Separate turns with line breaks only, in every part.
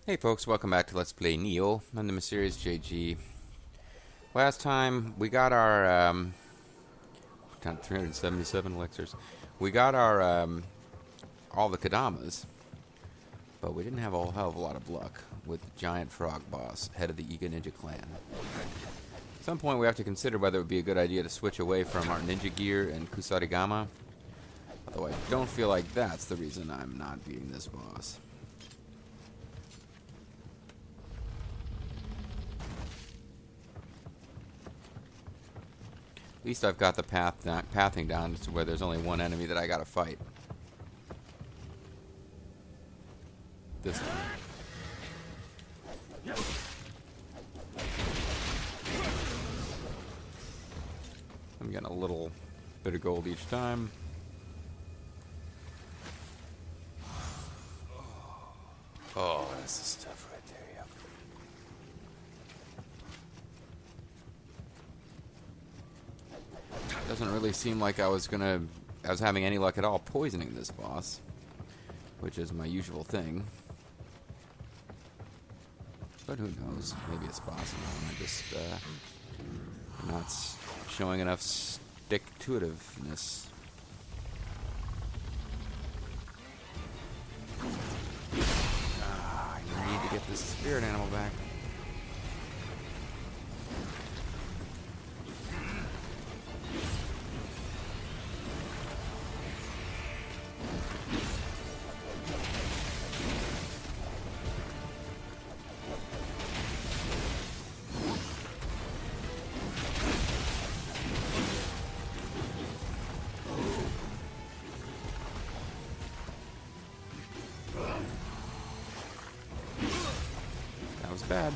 Hey folks, welcome back to Let's Play Nioh. I'm the mysterious JG. Last time we got our 377 elixirs. We got our all the Kadamas, but we didn't have a whole hell of a lot of luck with the giant frog boss, head of the Iga Ninja clan. At some point we have to consider whether it would be a good idea to switch away from our ninja gear and Kusarigama. Although I don't feel like that's the reason I'm not beating this boss. At least I've got the pathing down to where there's only one enemy that I gotta fight. This one. I'm getting a little bit of gold each time. Oh, that's the stuff right there, yep. Doesn't really seem like I was having any luck at all poisoning this boss, which is my usual thing. But who knows? Maybe it's possible. I just I'm not showing enough stick-to-itiveness. I need to get this spirit animal back. That was bad.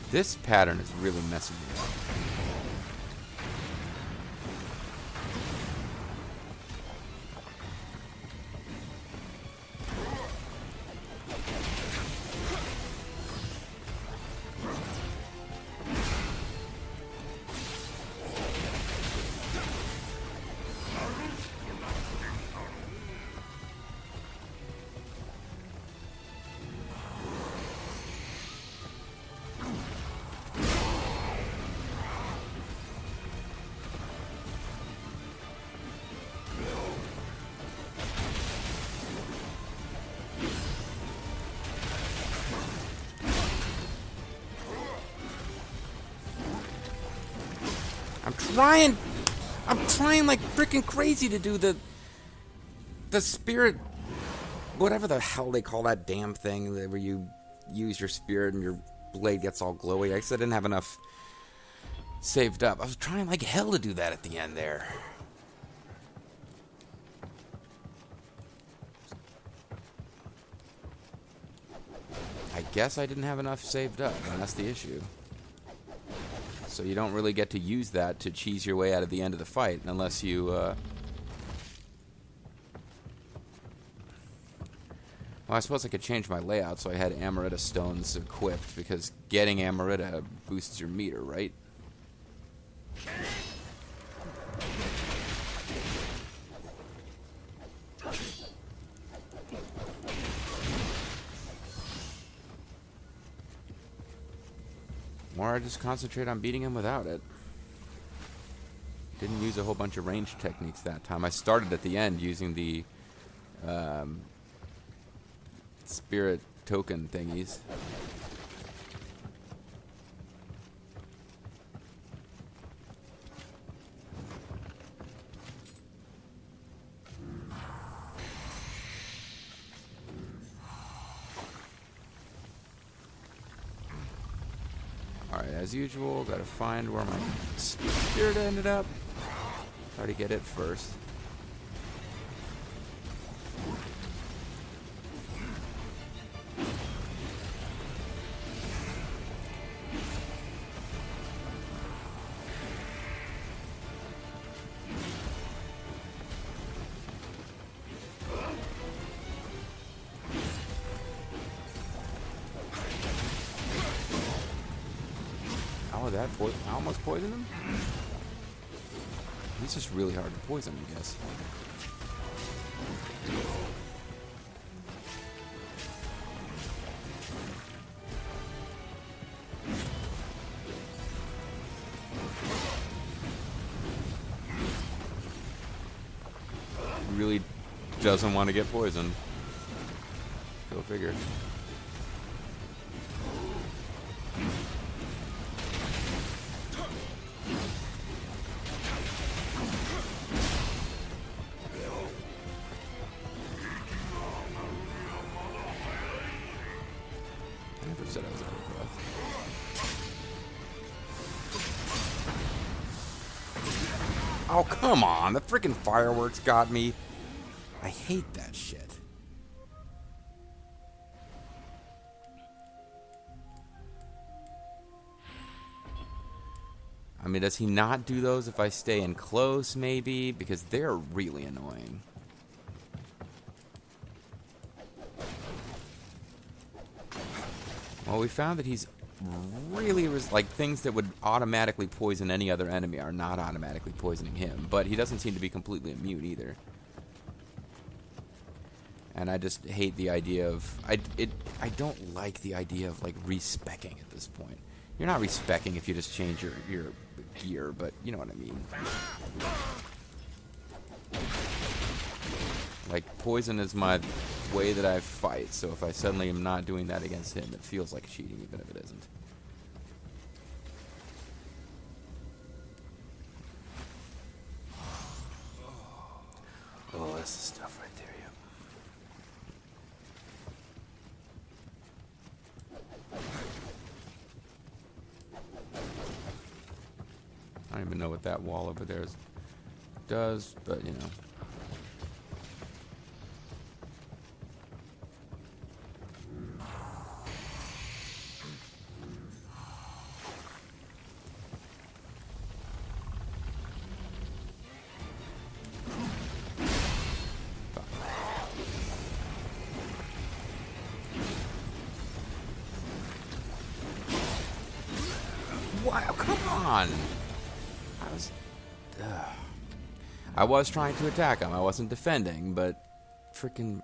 This pattern is really messing me up. I'm trying like freaking crazy to do the spirit, whatever the hell they call that damn thing where you use your spirit and your blade gets all glowy. I guess I didn't have enough saved up. I was trying like hell to do that at the end there. I guess I didn't have enough saved up, and that's the issue. So you don't really get to use that to cheese your way out of the end of the fight unless you, Well, I suppose I could change my layout so I had Amarita stones equipped, because getting Amarita boosts your meter, right? Or I just concentrate on beating him without it. Didn't use a whole bunch of range techniques that time. I started at the end using the spirit token thingies. Alright, as usual, gotta find where my spirit ended up. Try to get it first. Oh, I almost poisoned him? He's just really hard to poison, I guess. Really doesn't want to get poisoned. Go figure. I never said I was out of breath. Oh, come on. The freaking fireworks got me. I hate that shit. I mean, does he not do those if I stay in close, maybe? Because they're really annoying. Well, we found that he's really... like, things that would automatically poison any other enemy are not automatically poisoning him. But he doesn't seem to be completely immune either. And I just hate the idea of... I don't like the idea of, like, respecking at this point. You're not respecking if you just change your gear, but you know what I mean. Like, poison is my way that I fight, so if I suddenly am not doing that against him, it feels like cheating, even if it isn't. Oh, that's the stuff right there, yep. I don't even know what that wall over there does, but you know. What? Come on! I was trying to attack him. I wasn't defending, but freaking...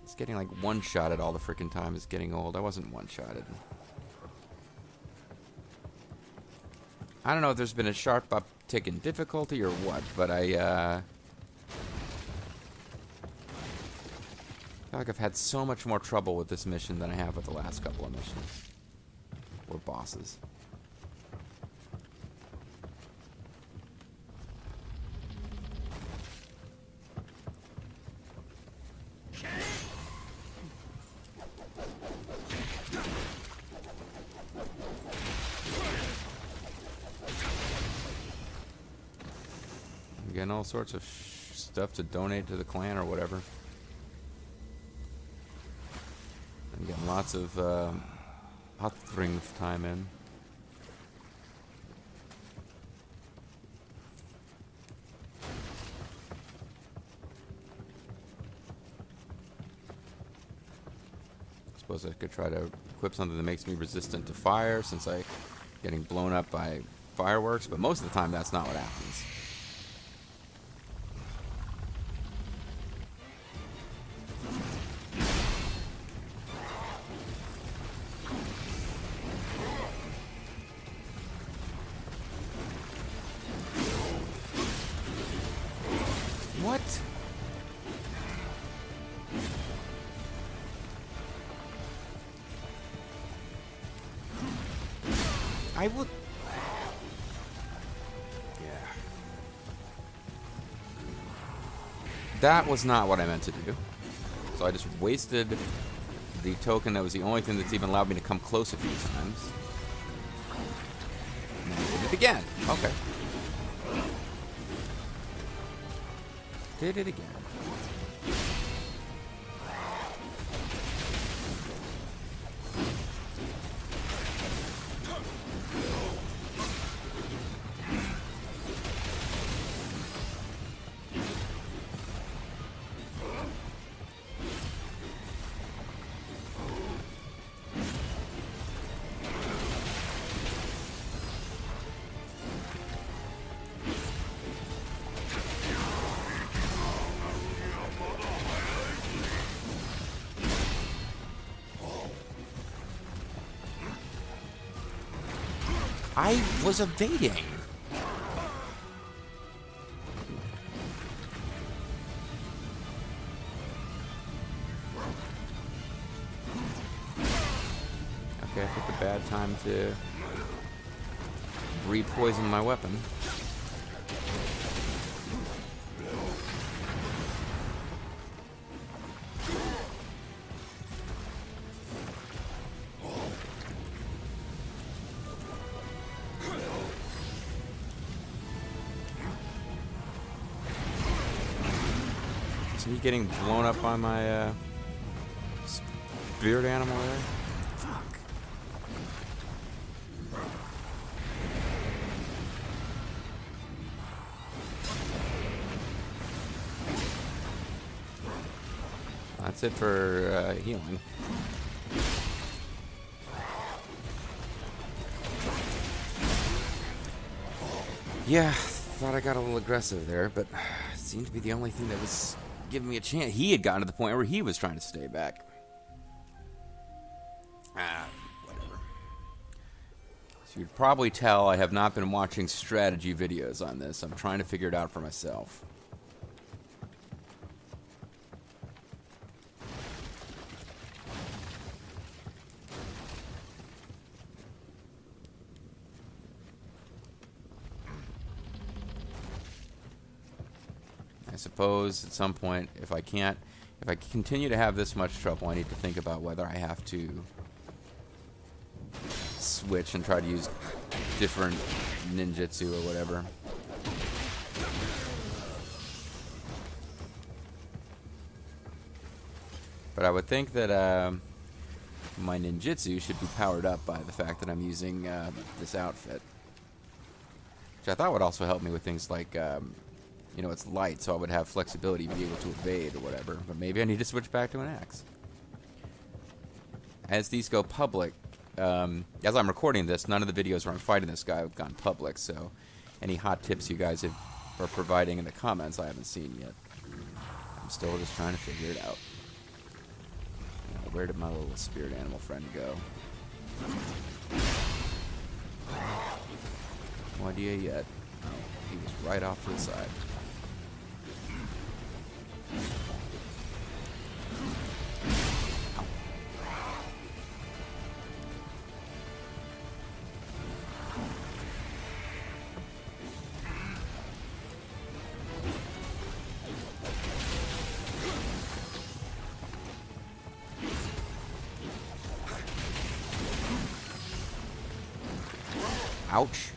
It's getting like one-shotted all the freaking time. It's getting old. I wasn't one-shotted. I don't know if there's been a sharp uptick in difficulty or what, but I feel like I've had so much more trouble with this mission than I have with the last couple of missions. Or bosses. I'm getting all sorts of stuff to donate to the clan or whatever. I'm getting lots of hot springs time in. Suppose I could try to equip something that makes me resistant to fire, since I'm getting blown up by fireworks, but most of the time that's not what happens. What? I would... Yeah. That was not what I meant to do. So I just wasted the token that was the only thing that's even allowed me to come close a few times. And then I did it again. Okay. Did it again. I was evading. Okay, I picked a bad time to re-poison my weapon. Is he getting blown up by my spirit animal there? Fuck. That's it for healing. Yeah, thought I got a little aggressive there, but it seemed to be the only thing that was giving me a chance. He had gotten to the point where he was trying to stay back. Whatever. So you'd probably tell I have not been watching strategy videos on this. I'm trying to figure it out for myself. I suppose at some point, if I continue to have this much trouble, I need to think about whether I have to switch and try to use different ninjutsu or whatever. But I would think that my ninjutsu should be powered up by the fact that I'm using this outfit. Which I thought would also help me with things like... you know, it's light, so I would have flexibility to be able to evade or whatever. But maybe I need to switch back to an axe. As these go public, as I'm recording this, none of the videos where I'm fighting this guy have gone public, so any hot tips you guys are providing in the comments I haven't seen yet. I'm still just trying to figure it out. Where did my little spirit animal friend go? No idea yet. Oh, he was right off to the side. Ouch.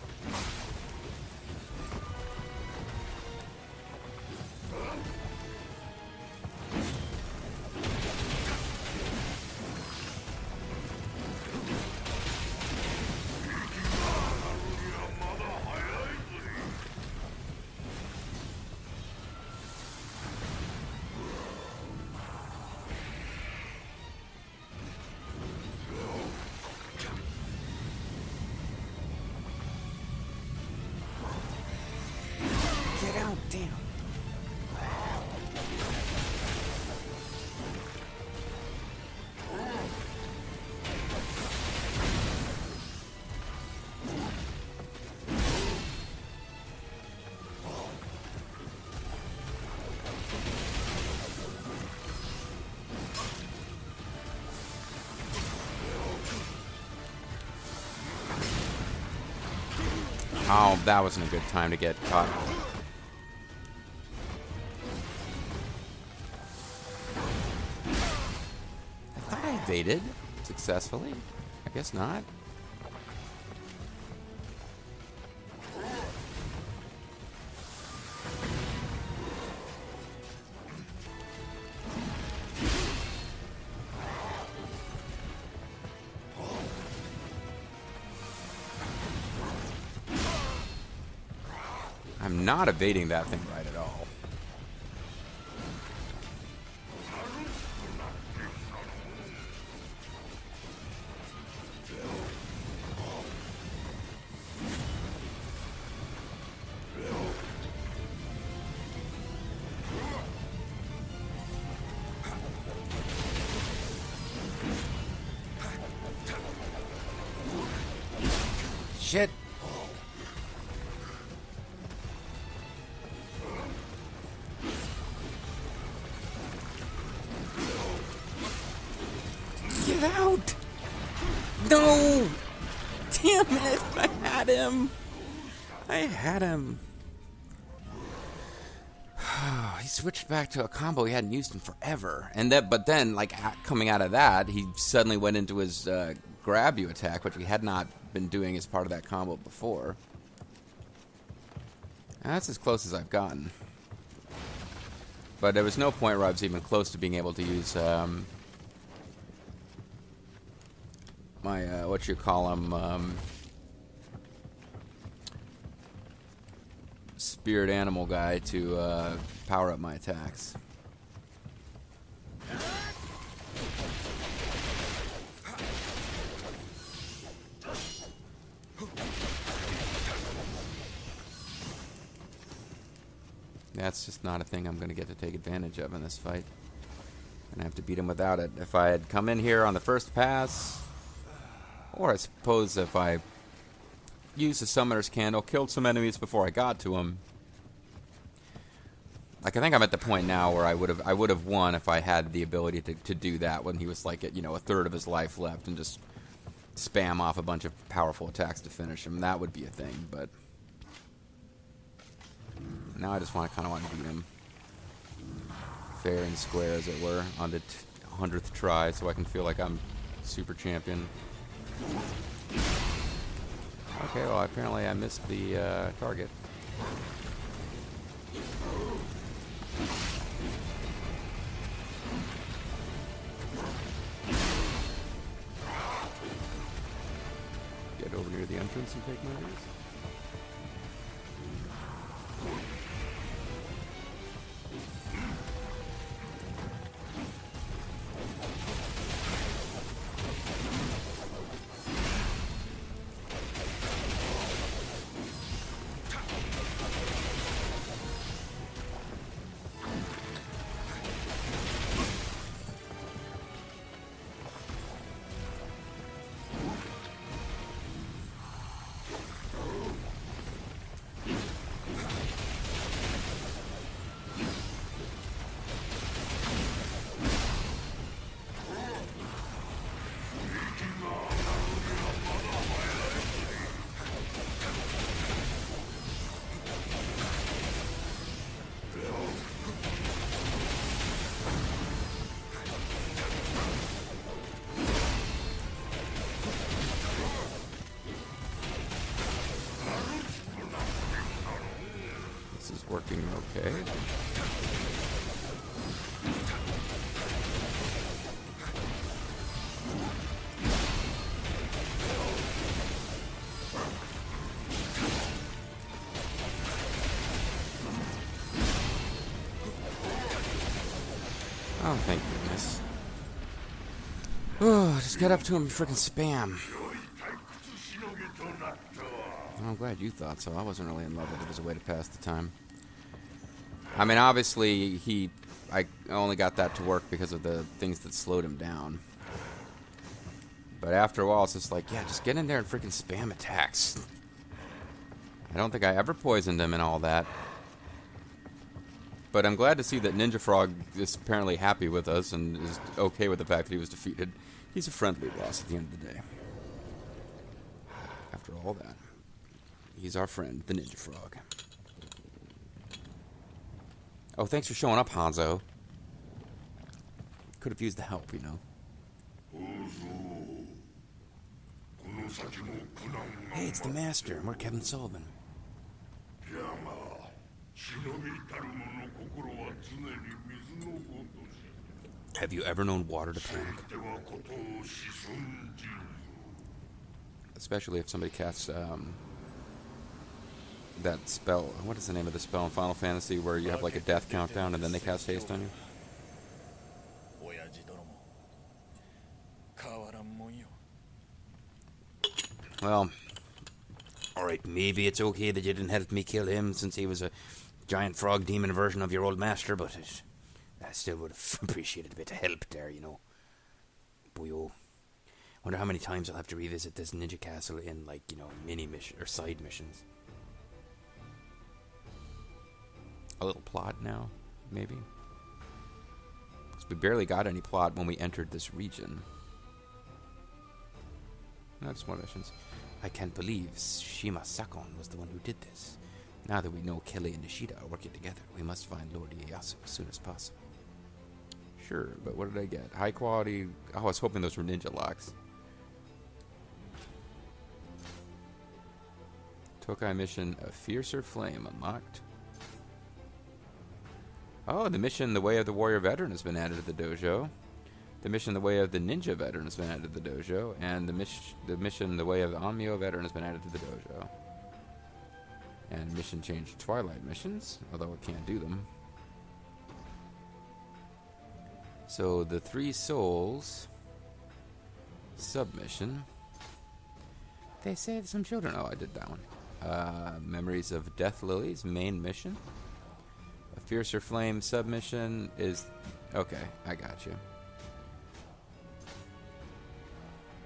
Get out, damn. Oh, that wasn't a good time to get caught. I thought I evaded successfully. I guess not. I'm not evading that thing right at all. Shit. out! No! Damn it! I had him! He switched back to a combo he hadn't used in forever. But then, like, coming out of that, he suddenly went into his grab you attack, which he had not been doing as part of that combo before. And that's as close as I've gotten. But there was no point where I was even close to being able to use my, spirit animal guy to power up my attacks. That's just not a thing I'm going to get to take advantage of in this fight. And I have to beat him without it. If I had come in here on the first pass, or I suppose if I used the Summoner's Candle, killed some enemies before I got to him. Like, I think I'm at the point now where I would have won if I had the ability to do that when he was like at, a third of his life left and just spam off a bunch of powerful attacks to finish him. That would be a thing, but now I just kind of want to beat him fair and square, as it were, on the 100th try, so I can feel like I'm super champion. Okay, well, apparently I missed the target. Get over near the entrance and take my risk. Working okay. Oh, thank goodness. Oh, just get up to him and frickin' spam. I'm glad you thought so. I wasn't really in love with it as a way to pass the time. I mean, obviously, I only got that to work because of the things that slowed him down. But after a while, it's just like, yeah, just get in there and freaking spam attacks. I don't think I ever poisoned him and all that. But I'm glad to see that Ninja Frog is apparently happy with us and is okay with the fact that he was defeated. He's a friendly boss at the end of the day. After all that, he's our friend, the Ninja Frog. Oh, thanks for showing up, Hanzo. Could have used the help, you know. Hey, it's the Master, and we're Kevin Sullivan. Have you ever known water to panic? Especially if somebody casts that spell. What is the name of the spell in Final Fantasy where you have like a death countdown and then they cast haste on you? Well, alright, maybe it's okay that you didn't help me kill him since he was a giant frog demon version of your old master, but I still would have appreciated a bit of help there, you know. Boyo. Wonder how many times I'll have to revisit this ninja castle in, like, you know, mini mission or side missions. A little plot now, maybe? Because we barely got any plot when we entered this region. That's more missions. I can't believe Shima Sakon was the one who did this. Now that we know Kelly and Nishida are working together, we must find Lord Ieyasu as soon as possible. Sure, but what did I get? High quality... Oh, I was hoping those were ninja locks. Tokai mission, A Fiercer Flame, unlocked. Oh, the mission, The Way of the Warrior Veteran, has been added to the dojo. The mission, The Way of the Ninja Veteran, has been added to the dojo. And the mission, The Way of the Onmyo Veteran, has been added to the dojo. And mission change Twilight missions, although I can't do them. So, the Three Souls submission. They saved some children. Oh, I did that one. Memories of Death Lilies, main mission. A Fiercer Flame submission is... Okay, I got you.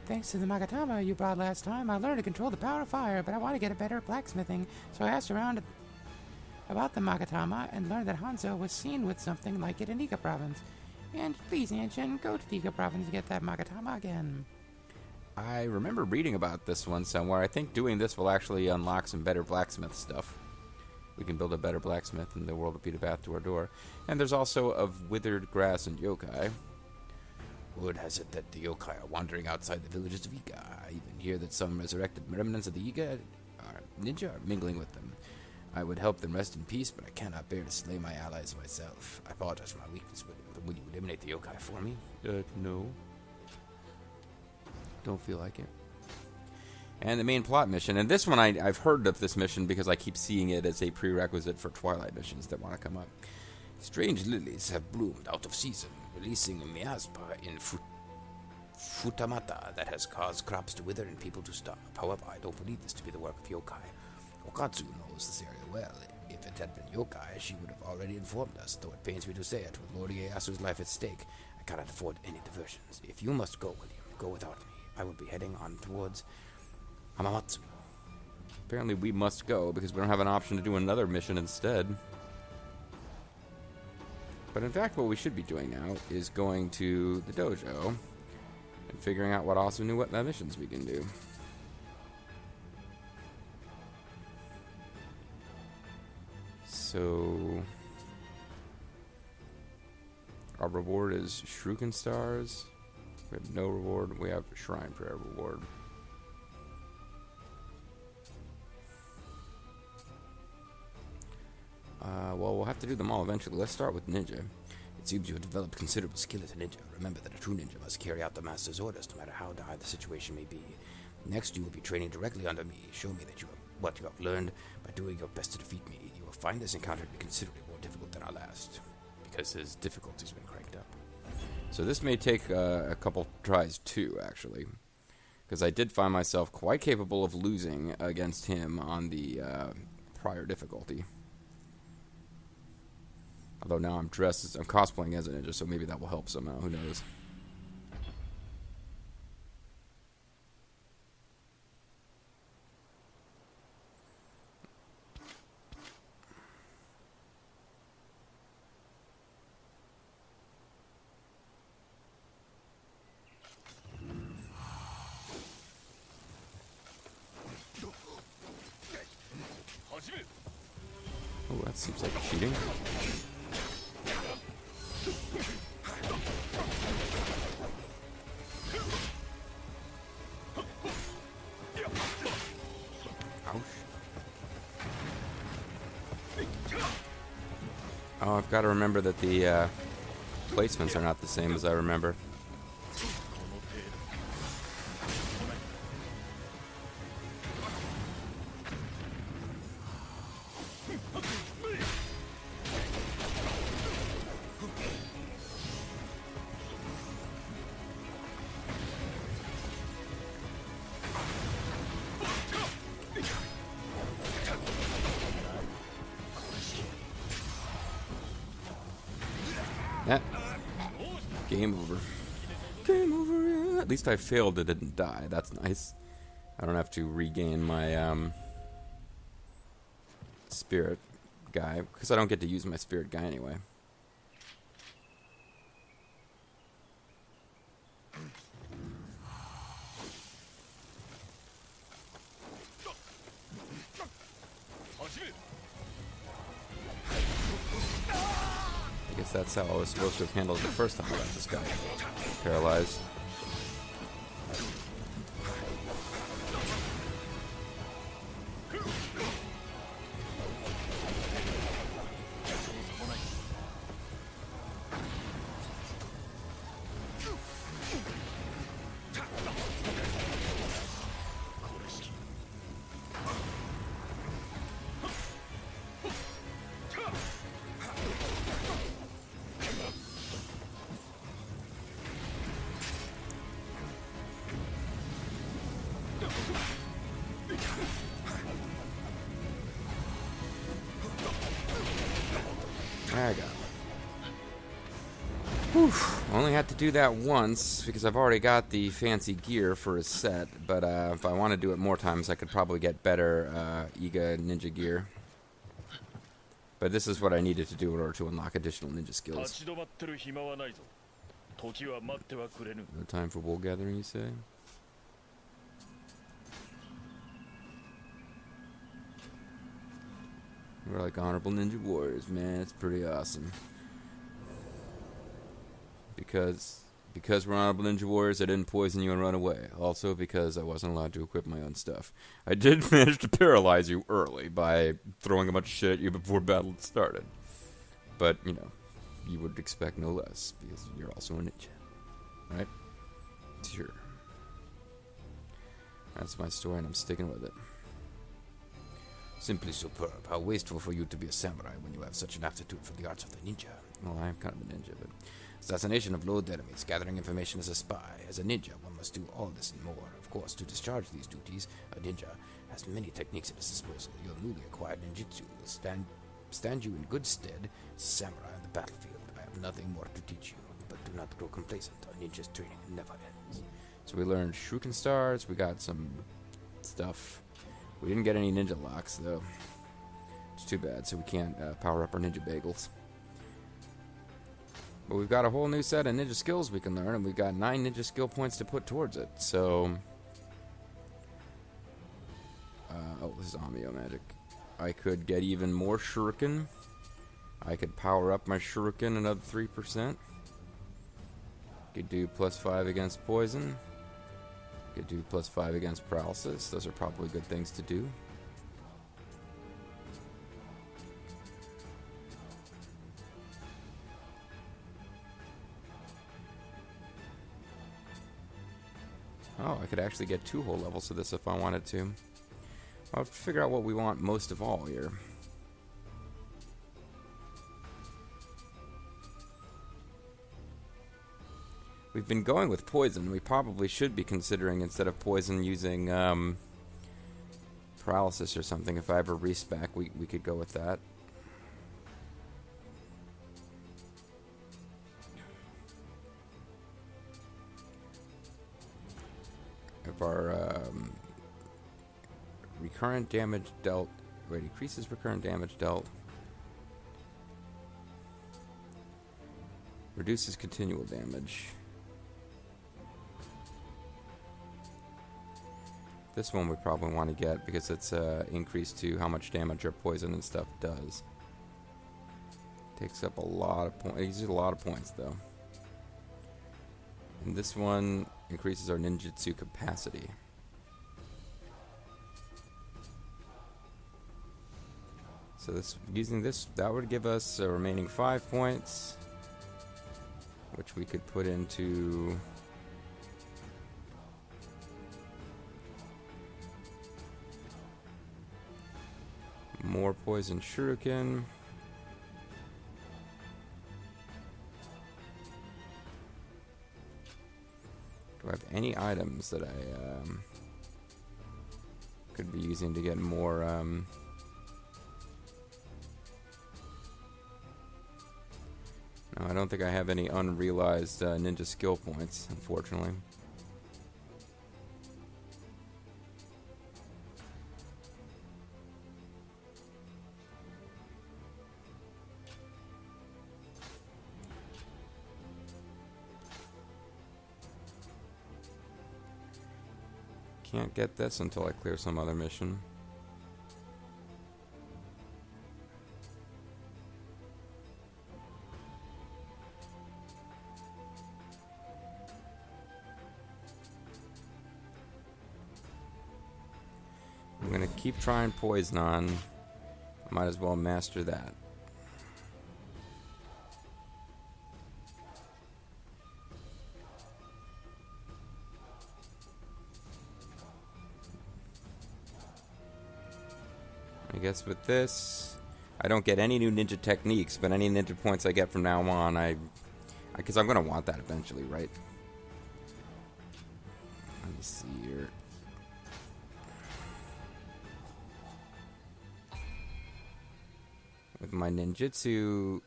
Thanks to the Magatama you brought last time, I learned to control the power of fire, but I want to get a better at blacksmithing, so I asked around about the Magatama and learned that Hanzo was seen with something like it in Iga Province. And please, Anshin, go to the Iga Province to get that Magatama again. I remember reading about this one somewhere. I think doing this will actually unlock some better blacksmith stuff. We can build a better blacksmith and the world will be the path to our door. And there's also of withered grass and yokai. Word has it that the yokai are wandering outside the villages of Iga. I even hear that some resurrected remnants of the Iga ninja are mingling with them. I would help them rest in peace, but I cannot bear to slay my allies myself. I apologize for my weakness, but will you eliminate the yokai for me? No. Don't feel like it. And the main plot mission. And this one, I've heard of this mission because I keep seeing it as a prerequisite for Twilight missions that want to come up. Strange lilies have bloomed out of season, releasing a miasma in Futamata that has caused crops to wither and people to starve. However, I don't believe this to be the work of yokai. Okatsu knows this area well. If it had been yokai, she would have already informed us, though it pains me to say it. With Lord Ieyasu's life at stake, I cannot afford any diversions. If you must go, William, go without me. I will be heading on towards Hamamatsu. Apparently we must go because we don't have an option to do another mission instead. But in fact, what we should be doing now is going to the dojo and figuring out what awesome new missions we can do. So our reward is Shuriken Stars. We have no reward. We have Shrine Prayer reward. Well, we'll have to do them all eventually. Let's start with Ninja. It seems you have developed considerable skill as a ninja. Remember that a true ninja must carry out the master's orders, no matter how dire the situation may be. Next, you will be training directly under me. Show me that what you have learned by doing your best to defeat me. You will find this encounter to be considerably more difficult than our last, because his difficulty's been cranked up. So this may take a couple tries too, actually, because I did find myself quite capable of losing against him on the prior difficulty. Although now I'm cosplaying as a ninja, so maybe that will help somehow. Who knows? Oh, that seems like cheating. Oh, I've got to remember that the placements are not the same as I remember. Yeah. Game over. Game over. Yeah. At least I failed. It didn't die. That's nice. I don't have to regain my spirit guy because I don't get to use my spirit guy anyway. guess that's how I was supposed to have handled it the first time I got this guy paralyzed. There I go. Whew. Only had to do that once because I've already got the fancy gear for his set, but if I want to do it more times, I could probably get better Iga ninja gear. But this is what I needed to do in order to unlock additional ninja skills. No time for wool gathering, you say? We're like honorable ninja warriors, man. It's pretty awesome. Because we're honorable ninja warriors, I didn't poison you and run away. Also because I wasn't allowed to equip my own stuff. I did manage to paralyze you early by throwing a bunch of shit at you before battle started. But, you know, you would expect no less because you're also a ninja. Right? Sure. That's my story and I'm sticking with it. Simply superb. How wasteful for you to be a samurai when you have such an aptitude for the arts of the ninja. Well, I am kind of a ninja, but... Assassination of low enemies, gathering information as a spy. As a ninja, one must do all this and more. Of course, to discharge these duties, a ninja has many techniques at his disposal. Your newly acquired ninjutsu will stand you in good stead as a samurai on the battlefield. I have nothing more to teach you, but do not grow complacent. A ninja's training never ends. So we learned Shuriken stars, we got some stuff. We didn't get any ninja locks, though. It's too bad, so we can't power up our ninja bagels. But we've got a whole new set of ninja skills we can learn, and we've got 9 ninja skill points to put towards it. So, oh, this is Nioh magic. I could get even more Shuriken. I could power up my Shuriken another 3%. Could do +5 against poison. Could do +5 against paralysis. Those are probably good things to do. Oh, I could actually get 2 whole levels of this if I wanted to. I'll have to figure out what we want most of all here. We've been going with poison. We probably should be considering, instead of poison, using paralysis or something. If I ever respec, we could go with that. If our recurrent damage dealt, wait, increases recurrent damage dealt, reduces continual damage. This one we probably want to get because it's increased to how much damage our poison and stuff does. Takes up a lot of points. It uses a lot of points though. And this one increases our ninjutsu capacity. So using this, that would give us a remaining 5 points, which we could put into more poison shuriken. Do I have any items that I could be using to get more no, I don't think I have any unrealized ninja skill points, unfortunately. Can't get this until I clear some other mission. I'm gonna keep trying Poison on. Might as well master that. I guess with this, I don't get any new ninja techniques, but any ninja points I get from now on, because I'm gonna want that eventually, right? Let me see here. With my ninjutsu,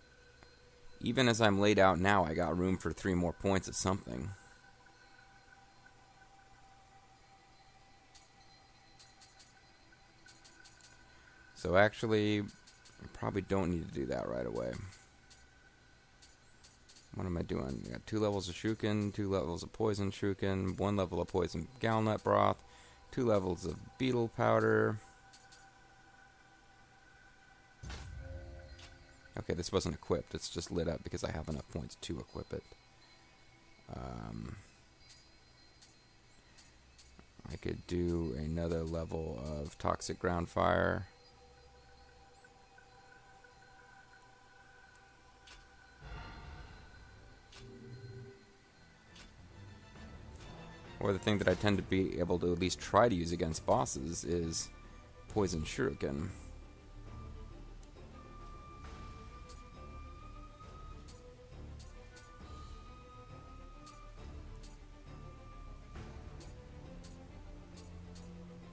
even as I'm laid out now, I got room for 3 more points of something. So actually, I probably don't need to do that right away. What am I doing? I got 2 levels of Shuken, 2 levels of Poison Shuken, 1 level of Poison Galnut Broth, 2 levels of Beetle Powder. Okay, this wasn't equipped. It's just lit up because I have enough points to equip it. I could do another level of Toxic Ground Fire. Or the thing that I tend to be able to at least try to use against bosses is Poison Shuriken.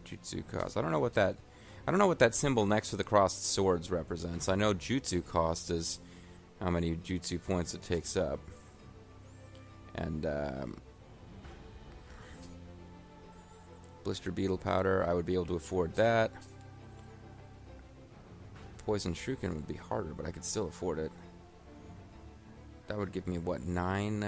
Jutsu cost. I don't know what that symbol next to the crossed swords represents. I know jutsu cost is how many jutsu points it takes up. And Blister Beetle Powder, I would be able to afford that. Poison Shuriken would be harder, but I could still afford it. That would give me, what, 9?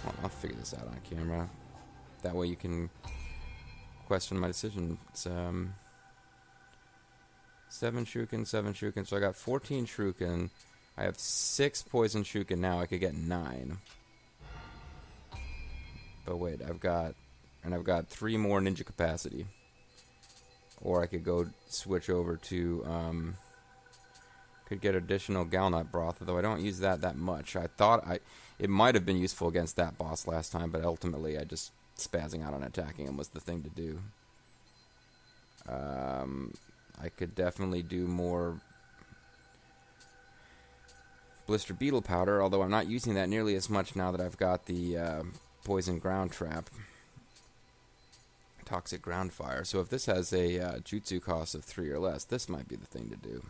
Well, I'll figure this out on camera. That way you can question my decision. It's 7 Shuriken, 7 Shuriken. So I got 14 Shuriken. I have 6 Poison Shuriken now. I could get 9. But wait, I've got 3 more ninja capacity. Or I could go switch over to, could get additional Galnut Broth, although I don't use that much. I thought it might have been useful against that boss last time, but ultimately I just spazzing out on attacking him was the thing to do. I could definitely do more Blister Beetle Powder, although I'm not using that nearly as much now that I've got the Poison Ground Trap. Toxic Ground Fire. So if this has a jutsu cost of 3 or less, this might be the thing to do.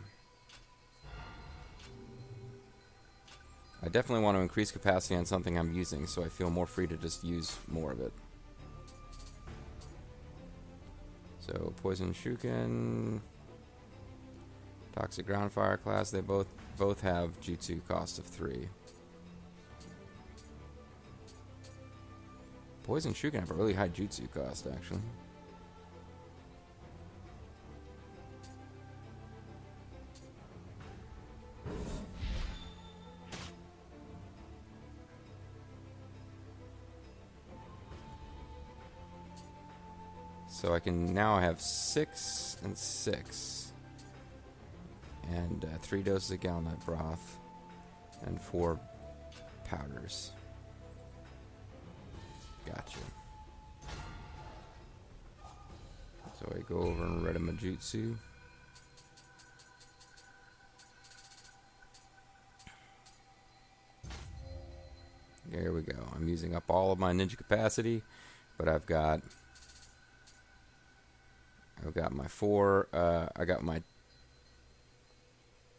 I definitely want to increase capacity on something I'm using, so I feel more free to just use more of it. So Poison Shuken, Toxic Ground Fire class, they both have jutsu cost of 3. Poison Shuken have a really high jutsu cost, actually. So I can now have 6 and 6. And 3 doses of Galnut Broth. And 4 powders. Gotcha. So I go over and read a Majutsu. There we go. I'm using up all of my ninja capacity, but I've got my 4. I got my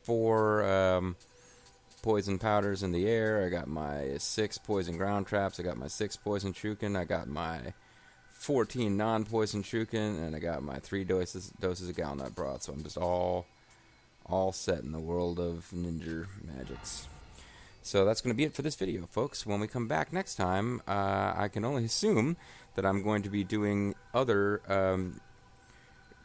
4 poison powders in the air. I got my 6 poison ground traps. I got my 6 poison Shuken. I got my 14 non-poison Shuken, and I got my 3 doses of Galnut Broth. So I'm just all set in the world of ninja magics. So that's going to be it for this video, folks. When we come back next time, I can only assume that I'm going to be doing other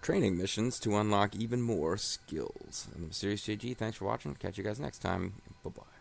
training missions to unlock even more skills. I'm Mysterious JG. Thanks for watching. Catch you guys next time. Bye-bye.